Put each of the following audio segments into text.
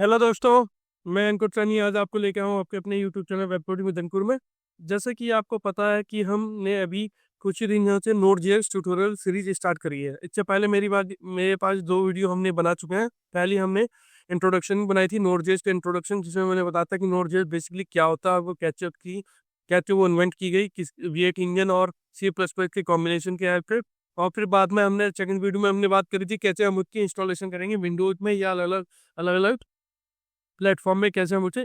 Hello दोस्तों, मैं अंकुर सैनी आज आपको लेके आऊँ आपके अपने YouTube channel web coding with Ankur में। जैसे कि आपको पता है कि हमने अभी कुछ ही दिन यहाँ से node JS tutorial series start करी है। इससे पहले मेरे पास दो वीडियो हमने बना चुके हैं। पहली हमने इंट्रोडक्शन बनाई थी नोड जेएस के इंट्रोडक्शन, जिसमें मैंने बताया था कि नोड जेएस बेसिकली क्या होता है, वो कैसे वो इन्वेंट की गई किस V8 इंजन और C++ के कॉम्बिनेशन के हेल्प से। और फिर बाद में हमने सेकंड वीडियो में हमने बात करी थी कैसे हम उसकी इंस्टॉलेशन करेंगे विंडोज में या अलग अलग प्लेटफॉर्म में कैसे हम उसे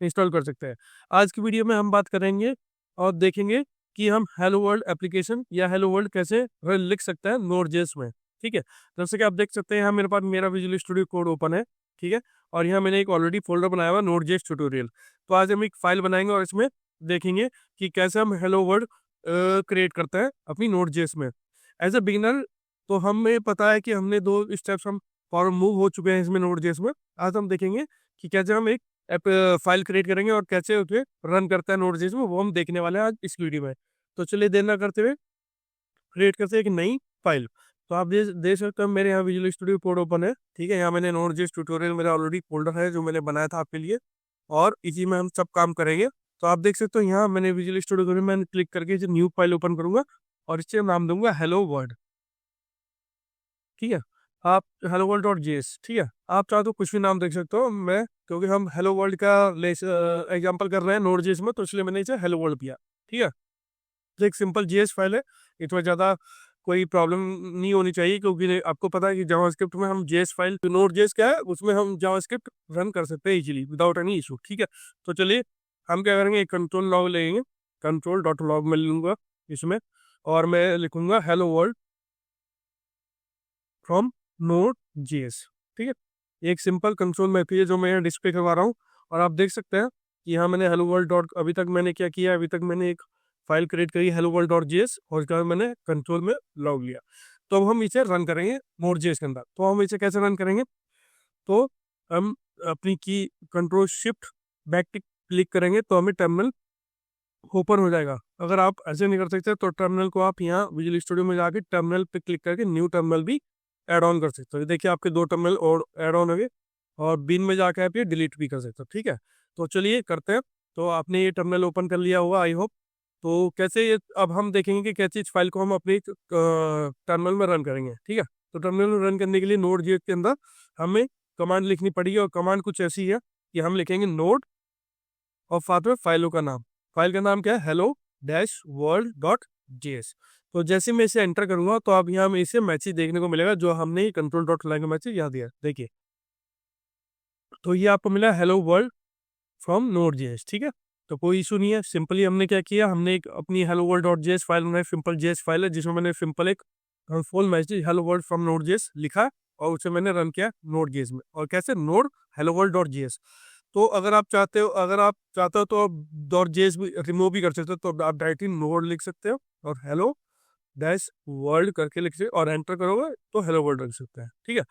इंस्टॉल कर सकते हैं। आज की वीडियो में हम बात करेंगे और देखेंगे कि हम हेलो वर्ल्ड एप्लीकेशन या हेलो वर्ल्ड कैसे लिख सकते हैं नोड.js में। ठीक है, जैसे कि आप देख सकते हैं यहाँ मेरे पास मेरा विजुअल स्टूडियो कोड ओपन है। ठीक है, और यहाँ मैंने एक ऑलरेडी फोल्डर बनाया हुआ नोड.js ट्यूटोरियल। तो आज हम एक फाइल बनाएंगे और इसमें देखेंगे कि कैसे हम हेलो वर्ल्ड क्रिएट करते हैं अपनी नोड.js में। एज ए बिगिनर तो हमें पता है कि हमने दो स्टेप्स हम फॉरवर्ड मूव हो चुके हैं इसमें नोड.js में। आज हम देखेंगे कि कैसे हम एक फाइल क्रिएट करेंगे और कैसे उसे रन करता है नोड.js में, वो हम देखने वाले हैं आज इस वीडियो में। तो चलिए देर ना करते हुए क्रिएट करते हैं एक नई फाइल। तो आप देख सकते हैं मेरे यहाँ विजुअल स्टूडियो कोड ओपन है। ठीक है, यहाँ मैंने नोड.js ट्यूटोरियल मेरा ऑलरेडी फोल्डर है जो मैंने बनाया था आपके लिए, और इसी में हम सब काम करेंगे। तो आप देख सकते हो यहाँ मैंने विजुअल स्टूडियो में क्लिक करके इसे न्यू फाइल ओपन करूंगा और इससे नाम दूंगा हेलो वर्ल्ड। ठीक है, आप हेलो वर्ल्ड डॉट जेएस। ठीक है, आप चाहो तो कुछ भी नाम देख सकते हो। मैं क्योंकि हम हेलो वर्ल्ड का एग्जांपल कर रहे हैं नोड जेएस में, तो इसलिए मैंने इसे हेलो वर्ल्ड किया। ठीक है, तो एक सिंपल जेएस फाइल है, इसमें ज़्यादा कोई प्रॉब्लम नहीं होनी चाहिए, क्योंकि आपको पता है कि जावास्क्रिप्ट में हम जेएस फाइल नोड जेएस क्या है उसमें हम जावास्क्रिप्ट रन कर सकते हैं इजीली विदाउट एनी इशू। ठीक है, तो चलिए हम क्या करेंगे, एक कंट्रोल लॉग लेंगे, कंट्रोल डॉट लॉग में लूँगा इसमें, और मैं लिखूंगा hello world from node JS. ठीक है, एक सिंपल कंसोल मैसेज है जो मैं डिस्प्ले करवा रहा हूँ, और आप देख सकते हैं कि यहाँ मैंने हेलो वर्ल्ड डॉट अभी तक मैंने क्या किया, अभी तक मैंने एक फाइल क्रिएट करी हेलो वर्ल्ड डॉट जेएस और उसके बाद मैंने कंसोल में लॉग लिया। तो अब हम इसे रन करेंगे नोड जेएस के अंदर। तो हम इसे कैसे रन करेंगे, तो हम अपनी की कंट्रोल शिफ्ट बैक टिक क्लिक करेंगे तो हमें टर्मिनल ओपन हो जाएगा। अगर आप ऐसे नहीं कर सकते तो टर्मिनल को आप यहाँ विजुअल स्टूडियो में जाके टर्मिनल पे क्लिक करके न्यू टर्मिनल भी ऐड ऑन कर सकते हो। देखिए आपके दो टर्मिनल और ऐड ऑन हो गए, और बिन में जाकर आप ये डिलीट भी कर सकते हो। ठीक है, तो चलिए करते हैं। तो आपने ये टर्मिनल ओपन कर लिया होगा आई होप। तो कैसे ये अब हम देखेंगे कि कैसे इस फाइल को हम अपने टर्मिनल में रन करेंगे। ठीक है, तो टर्मिनल में रन करने के लिए नोड जेएस के अंदर हमें कमांड लिखनी पड़ेगी, और कमांड कुछ ऐसी है कि हम लिखेंगे नोड और साथ में फाइलों का नाम। फाइल का नाम क्या है, hello dash world dot JS. तो जैसे मैं इसे एंटर करूंगा तो अब यहाँ में इसे मैसेज देखने को मिलेगा जो हमने कंट्रोल डॉट लाइन का मैसेज यहाँ दिया। देखिए, तो ये आपको मिला hello world from node JS. ठीक है, तो कोई इशू नहीं है। सिंपली हमने क्या किया, हमने एक अपनी hello world dot JS file बनाई, सिंपल जेएस फाइल है जिसमें मैंने सिंपल एक full message hello world from node JS लिखा और उसे मैंने रन किया नोड जेएस में। और कैसे, node hello world dot JS. तो अगर आप चाहते हो तो डॉट जेएस भी रिमूव भी कर सकते हो, तो आप डायरेक्टली नोड लिख सकते हो और हेलो डैश वर्ल्ड करके लिख सकते और एंटर करोगे तो हेलो वर्ल्ड लिख सकते हैं। ठीक है,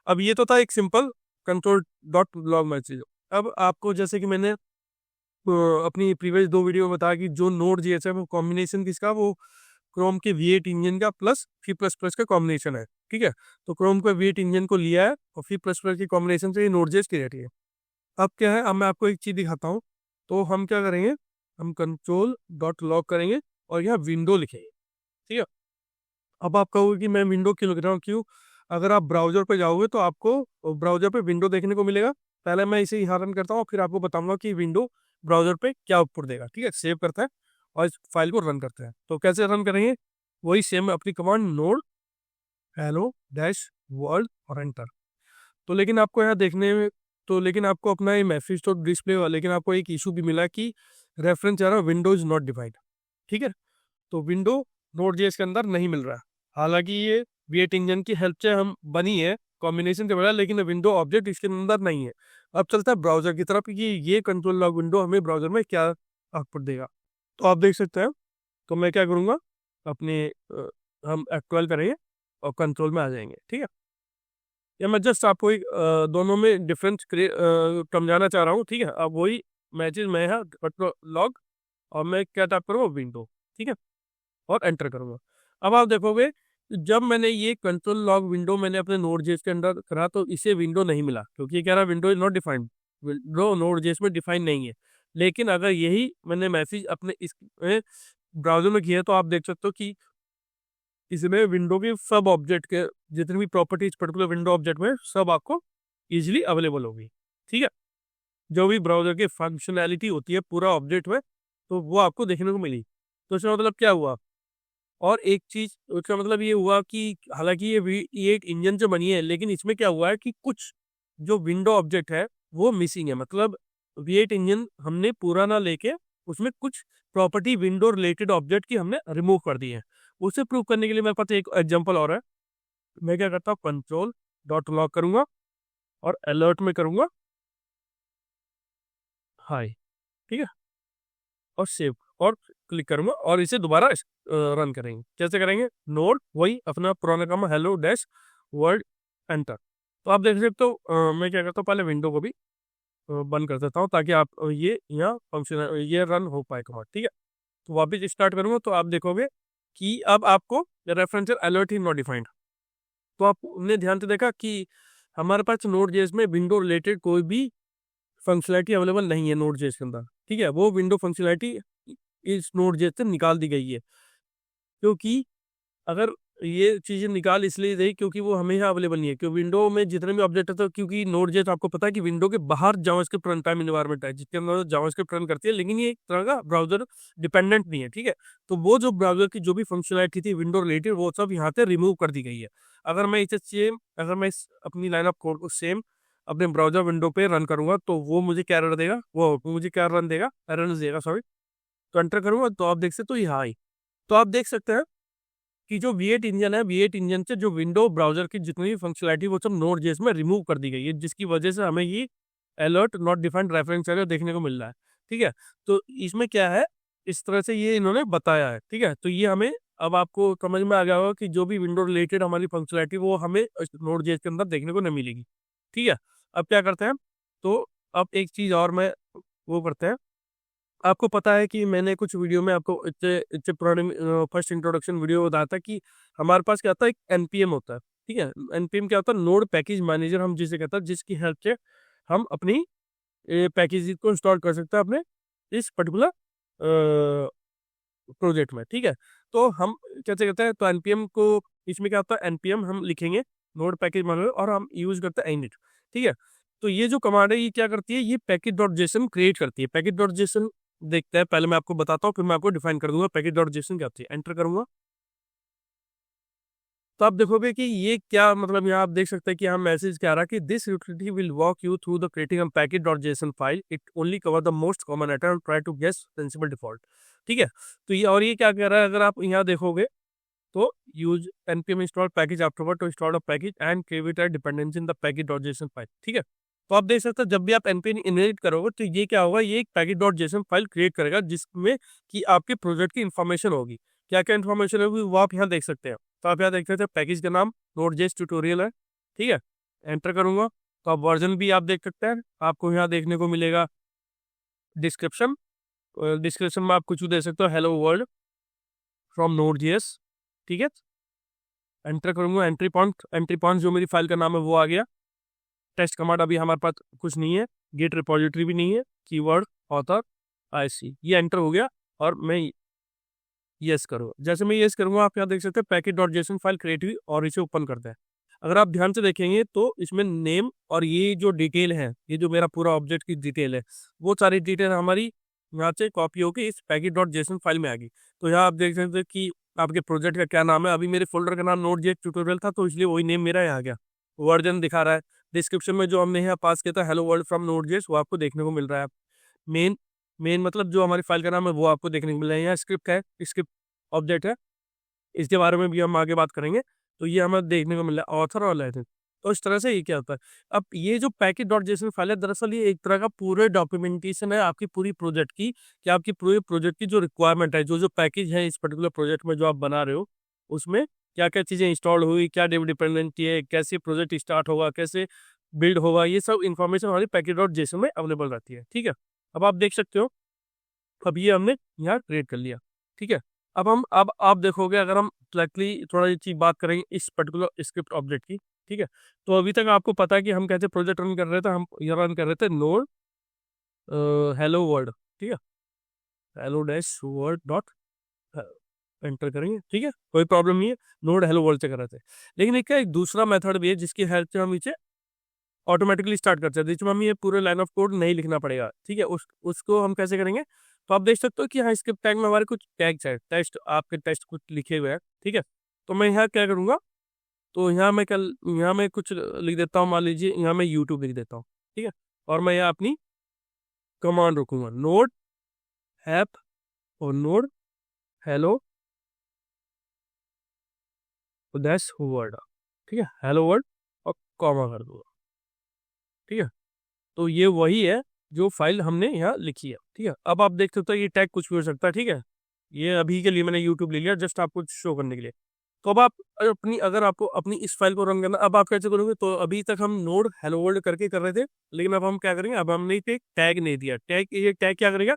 अब ये तो था एक simple control dot log message. अब आपको जैसे कि मैंने अपनी प्रीवियस दो वीडियो में बताया कि जो नोड जेएस है वो कॉम्बिनेशन किसका, वो क्रोम के V8 इंजन का प्लस C++ का कॉम्बिनेशन है। ठीक है, तो क्रोम का V8 इंजन को लिया है और C++ की कॉम्बिनेशन से ये नोड जेएस क्रिएट है। अब क्या है, अब मैं आपको एक चीज़ दिखाता हूँ। तो हम क्या करेंगे, हम कंट्रोल डॉट लॉग करेंगे और यहाँ विंडो लिखेंगे। ठीक है, अब आप कहोगे कि मैं विंडो क्यों लिख रहा हूँ, क्यों, अगर आप ब्राउजर पे जाओगे तो आपको ब्राउजर पे विंडो देखने को मिलेगा। पहले मैं इसे यहाँ रन करता हूँ, फिर आपको बताऊंगा कि विंडो ब्राउजर पे क्या आउटपुट देगा। ठीक है, सेव करता है और इस फाइल को रन करते हैं। तो कैसे रन करेंगे, वही सेम अपनी command node hello dash world और एंटर। तो लेकिन आपको यहाँ देखने में तो लेकिन आपको अपना ये मैसेज तो डिस्प्ले हुआ, लेकिन आपको एक इशू भी मिला कि रेफरेंस जा रहा विंडो इज नॉट डिफाइंड। ठीक है, तो विंडो नोड जेएस के अंदर नहीं मिल रहा है। हालांकि ये V8 इंजन की हेल्प से हम बनी है कॉम्बिनेशन के बना, लेकिन विंडो ऑब्जेक्ट इसके अंदर नहीं है। अब चलता है ब्राउजर की तरफ कि ये कंट्रोल लॉग विंडो हमें ब्राउजर में क्या आउटपुट देगा। तो आप देख सकते हैं, तो मैं क्या करूँगा, अपने हम F12 करेंगे और कंट्रोल में आ जाएंगे। ठीक है, या मैं जस्ट आपको एक दोनों में डिफरेंस समझाना चाह रहा हूँ। ठीक है, अब वही मैसेज में है लॉग और मैं क्या टाइप करूँगा, विंडो। ठीक है, और एंटर करूँगा। अब आप देखोगे जब मैंने ये कंट्रोल लॉग विंडो मैंने अपने नोड जेएस के अंदर करा तो इसे विंडो नहीं मिला, क्योंकि ये कह रहा window is not defined, window node JS में डिफाइन नहीं है। लेकिन अगर यही मैंने मैसेज अपने इस ब्राउजर में किया तो आप देख सकते हो कि इसमें विंडो के सब ऑब्जेक्ट के जितनी भी प्रॉपर्टीज पर्टिकुलर विंडो ऑब्जेक्ट में सब आपको इजीली अवेलेबल होगी। ठीक है, जो भी ब्राउजर की फंक्शनैलिटी होती है पूरा ऑब्जेक्ट में, तो वो आपको देखने को मिली। तो इसका मतलब क्या हुआ, और एक चीज उसका मतलब ये हुआ कि हालांकि ये एक इंजन जो बनी है, लेकिन इसमें क्या हुआ है कि कुछ जो विंडो ऑब्जेक्ट है वो मिसिंग है। मतलब V8 इंजन हमने पूरा ना लेके उसमें कुछ प्रॉपर्टी विंडो रिलेटेड ऑब्जेक्ट की हमने रिमूव कर दी है। उसे प्रूव करने के लिए मेरे पास एक एग्जांपल और है। मैं क्या करता हूँ, कंट्रोल डॉट लॉग करूंगा और अलर्ट में करूंगा हाई, ठीक है, और सेव और क्लिक करूंगा और इसे दोबारा रन करेंगे। कैसे करेंगे, नोड वही अपना पुराना काम हेलो डैश वर्ड एंटर। तो आप देख सकते हो मैं क्या करता हूँ, पहले विंडो को भी बंद कर देता हूँ ताकि आप ये यहाँ फंक्शन ये रन हो पाए कमांड। ठीक है, तो वापस स्टार्ट करूंगा तो आप देखोगे कि अब आपको referential alert he not defined. तो आपने ध्यान से देखा कि हमारे पास नोड जेएस में विंडो रिलेटेड कोई भी फंक्शनलिटी अवेलेबल नहीं है नोड जेएस के अंदर। ठीक है, वो विंडो फंक्शनलिटी इस नोड जेएस से निकाल दी गई है, क्योंकि अगर ये चीजें निकाल इसलिए दी क्योंकि वो हमेशा अवेलेबल नहीं है। क्योंकि विंडो में जितने भी ऑब्जेक्ट है, तो क्योंकि नोड जेएस आपको पता है कि विंडो के बाहर जावास्क्रिप्ट रन टाइम एनवायरनमेंट है जिसके अंदर जावास्क्रिप्ट रन करती है, लेकिन ये एक तरह का ब्राउजर डिपेंडेंट नहीं है। ठीक है, तो वो जो ब्राउजर की जो भी फंक्शनलिटी थी विंडो रिलेटेड वो सब यहाँ से रिमूव कर दी गई है। अगर मैं इस अपनी लाइन ऑफ कोड को सेम अपने ब्राउजर विंडो पे रन करूंगा तो वो मुझे क्या एरर देगा, वो मुझे क्या रन देगा, एरर देगा सॉरी। तो एंटर करूंगा तो आप देख सकते हो यहाँ आई। तो आप देख सकते हैं कि जो V8 इंजन है, V8 इंजन से जो विंडो ब्राउजर की जितनी भी फंक्शनलिटी वो सब नोड जेएस में रिमूव कर दी गई है, जिसकी वजह से हमें ये alert not defined reference error देखने को मिल रहा है। ठीक है, तो इसमें क्या है, इस तरह से ये इन्होंने बताया है। ठीक है, तो ये हमें अब आपको समझ में आ गया होगा कि जो भी विंडो रिलेटेड हमारी फंक्शनलिटी वो हमें नोड जेएस के अंदर देखने को नहीं मिलेगी। ठीक है, अब क्या करते हैं, तो अब एक चीज और मैं वो करते हैं। आपको पता है कि मैंने कुछ वीडियो में आपको इतने इतने पुराने फर्स्ट इंट्रोडक्शन वीडियो बताया था कि हमारे पास क्या होता है, एक एनपीएम होता है। ठीक है, एनपीएम क्या होता है, नोड पैकेज मैनेजर हम जिसे कहते हैं, जिसकी हेल्प से हम अपनी पैकेज को इंस्टॉल कर सकते हैं अपने इस पर्टिकुलर प्रोजेक्ट में। ठीक है, तो हम कैसे करते हैं, तो एनपीएम को इसमें क्या होता है, एनपीएम हम लिखेंगे नोड पैकेज मैनेजर और हम यूज करते हैं इनिट। ठीक है, तो ये जो कमांड है ये क्या करती है, ये पैकेज डॉट जेसन क्रिएट करती है। पैकेज डॉट जेसन देखते हैं, पहले मैं आपको बताता हूँ फिर मैं आपको डिफाइन कर दूंगा पैकेज डॉट जेसन क्या होती है। एंटर करूंगा तो आप देखोगे कि ये क्या मतलब, यहाँ आप देख सकते हैं कि यहाँ मैसेज क्या आ रहा है कि this utility will walk you through the creating a package dot JSON file, it only cover the most common error and try to guess sensible default. ठीक है, तो ये और ये क्या कह रहा है, अगर आप यहाँ देखोगे तो use npm install package afterward to install a package and create a dependency in the package dot JSON file. ठीक है, तो आप देख सकते हैं जब भी आप npm इनहेरिट करोगे तो ये क्या होगा, ये एक package dot JSON file create करेगा जिसमें कि आपके प्रोजेक्ट की इन्फॉर्मेशन होगी। क्या क्या इन्फॉर्मेशन होगी वो आप यहाँ देख सकते हैं। तो आप यहाँ देख सकते हैं पैकेज का नाम नोड जेस ट्यूटोरियल है। ठीक है, एंटर करूंगा तो आप वर्जन भी आप देख सकते हैं, आपको यहाँ देखने को मिलेगा डिस्क्रिप्शन। डिस्क्रिप्शन में आप कुछ भी दे सकते हो, हेलो वर्ल्ड फ्रॉम नोड जेस। ठीक है, एंटर करूंगा, एंट्री पॉइंट जो मेरी फाइल का नाम है वो आ गया। टेस्ट कमांड अभी हमारे पास कुछ नहीं है, गेट रिपोजिटरी भी नहीं है, कीवर्ड ऑथर IC ये एंटर हो गया और मैं यस करूँगा। जैसे मैं यस करूंगा आप यहाँ देख सकते हैं package dot JSON file create हुई और इसे ओपन करते हैं। अगर आप ध्यान से देखेंगे तो इसमें नेम और ये जो डिटेल है, ये जो मेरा पूरा ऑब्जेक्ट की डिटेल है, वो सारी डिटेल हमारी यहाँ से कॉपी होकर इस पैकेज डॉट जेसन फाइल में आ गई। तो यहाँ आप देख सकते हैं कि आपके प्रोजेक्ट का क्या नाम है। अभी मेरे फोल्डर का नाम नोड जेस ट्यूटोरियल था तो इसलिए वही नेम मेरा यहाँ आ गया। वर्जन दिखा रहा है, डिस्क्रिप्शन में जो हमने यहाँ पास किया था हेलो वर्ल्ड फ्रॉम नोड जेस वो आपको देखने को मिल रहा है। मेन मेन मतलब जो हमारी फाइल का नाम है वो आपको देखने को मिल रहा है। यहाँ स्क्रिप्ट है, स्क्रिप्ट ऑब्जेक्ट है, इसके बारे में भी हम आगे बात करेंगे। तो ये हमें देखने को मिल रहा है ऑथर और लाइसेंस। तो इस तरह से ये क्या होता है, अब ये जो पैकेज डॉट जेसन फाइल है दरअसल ये एक तरह का पूरे डॉक्यूमेंटेशन है आपकी पूरी प्रोजेक्ट की, कि आपकी पूरे प्रोजेक्ट की जो रिक्वायरमेंट है, जो जो पैकेज है इस पर्टिकुलर प्रोजेक्ट में जो आप बना रहे हो उसमें क्या क्या चीज़ें इंस्टॉल हुई, क्या डेव डिपेंडेंसी है, कैसे प्रोजेक्ट स्टार्ट होगा, कैसे बिल्ड होगा, ये सब इन्फॉर्मेशन हमारी पैकेज डॉट जेसन में अवेलेबल रहती है। ठीक है, अब आप देख सकते हो अब ये हमने यहाँ क्रिएट कर लिया। ठीक है, अब आप देखोगे, अगर हम डायरेक्टली थोड़ा ये चीज बात करेंगे इस पर्टिकुलर स्क्रिप्ट ऑब्जेक्ट की, ठीक है, तो अभी तक आपको पता है कि हम कैसे प्रोजेक्ट रन कर रहे थे। हम ये रन कर रहे थे नोड हेलो वर्ल्ड, ठीक है, hello dash world dot enter करेंगे, ठीक है, कोई प्रॉब्लम नहीं है, नोड हेलो वर्ल्ड से कर रहे थे। लेकिन एक दूसरा मेथड भी है जिसकी हेल्प से हम इसे ऑटोमेटिकली स्टार्ट कर सकते हैं, जिसमें हमें ये पूरे लाइन ऑफ कोड नहीं लिखना पड़ेगा, ठीक है। उसको हम कैसे करेंगे, तो आप देख सकते हो कि हाँ स्क्रिप्ट टैग में हमारे कुछ टैग्स है, टेस्ट, आपके टेस्ट कुछ लिखे हुए हैं, ठीक है। तो मैं यहाँ क्या करूँगा, तो यहाँ मैं कुछ लिख देता हूँ, मान लीजिए यहाँ मैं यूट्यूब लिख देता हूँ, ठीक है, और मैं यहाँ अपनी कमांड रखूंगा नोड ऐप और नोड हेलो डैश वर्ड, ठीक है, हेलो वर्ड और कॉमा कर दूंगा, ठीक है। तो ये वही है जो फाइल हमने यहाँ लिखी है, ठीक है। अब आप देख सकते हो ये टैग कुछ भी हो सकता है, ठीक है। ये अभी के लिए मैंने यूट्यूब ले लिया जस्ट आपको शो करने के लिए। तो अब आप अगर आपको अपनी इस फाइल को रन करना, अब आप कैसे करोगे, तो अभी तक हम नोड हेलो वर्ल्ड करके कर रहे थे, लेकिन अब हम क्या करेंगे, अब हमने एक टैग नहीं दिया। ये टैग क्या करेगा,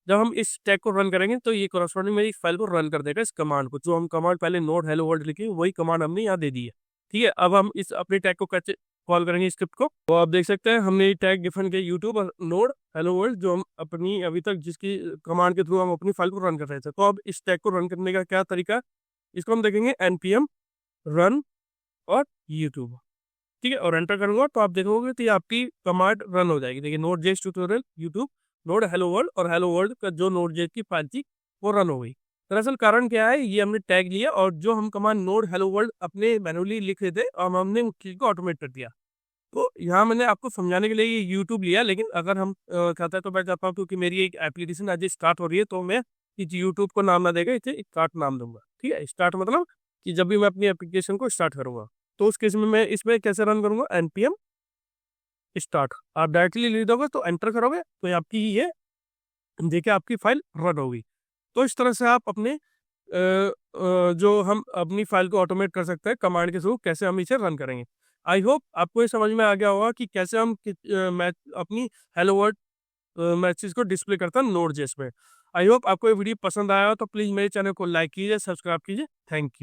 जब हम इस टैग को रन करेंगे तो ये करस्पॉन्डिंग मेरी फाइल को रन कर देगा, इस कमांड को, जो हम कमांड पहले नोड हेलो वर्ल्ड लिखी वही कमांड हमने यहाँ दे दी है, ठीक है। अब हम इस अपने टैग को कैसे कॉल करेंगे स्क्रिप्ट को, तो आप देख सकते हैं हमने ये टैग डिफाइन किया यूट्यूब और नोड हेलो वर्ल्ड, जो हम अपनी अभी तक जिसकी कमांड के थ्रू हम अपनी फाइल को रन कर रहे थे। तो अब इस टैग को रन करने का क्या तरीका है, इसको हम देखेंगे npm रन और यूट्यूब, ठीक है, और एंटर करूंगा तो आप देखोगे तो ये आपकी कमांड रन हो जाएगी। देखिए नोड जेस tutorial YouTube node hello world, और हेलो वर्ल्ड का जो नोड जेस की फाइल थी वो रन हो गई। दरअसल कारण क्या है, ये हमने टैग लिया और जो हम कमांड नोड हेलो वर्ल्ड अपने मैनुअली लिख रहे थे और हमने उस चीज को ऑटोमेट कर दिया। तो यहाँ मैंने आपको समझाने के लिए ये यूट्यूब लिया, लेकिन अगर हम कहता है तो मैं चाहता हूँ क्योंकि मेरी एक एप्लीकेशन आज स्टार्ट हो रही है, तो मैं इस यूट्यूब को नाम ना देगा, इसे स्टार्ट नाम दूंगा, ठीक है। स्टार्ट मतलब कि जब भी मैं अपनी एप्लीकेशन को स्टार्ट करूंगा तो उस केस में मैं इसमें कैसे रन करूंगा, npm स्टार्ट। आप डायरेक्टली लिख दोगे तो एंटर करोगे तो ये आपकी ये देखिए आपकी फाइल रन होगी। तो इस तरह से आप अपने जो हम अपनी फाइल को ऑटोमेट कर सकते हैं कमांड के थ्रू, कैसे हम इसे रन करेंगे। आई होप आपको ये समझ में आ गया होगा कि कैसे हम अपनी हेलो वर्ल्ड मैसेज को डिस्प्ले करते हैं नोड जेएस में। आई होप आपको ये वीडियो पसंद आया हो, तो प्लीज़ मेरे चैनल को लाइक कीजिए, सब्सक्राइब कीजिए। Thank you.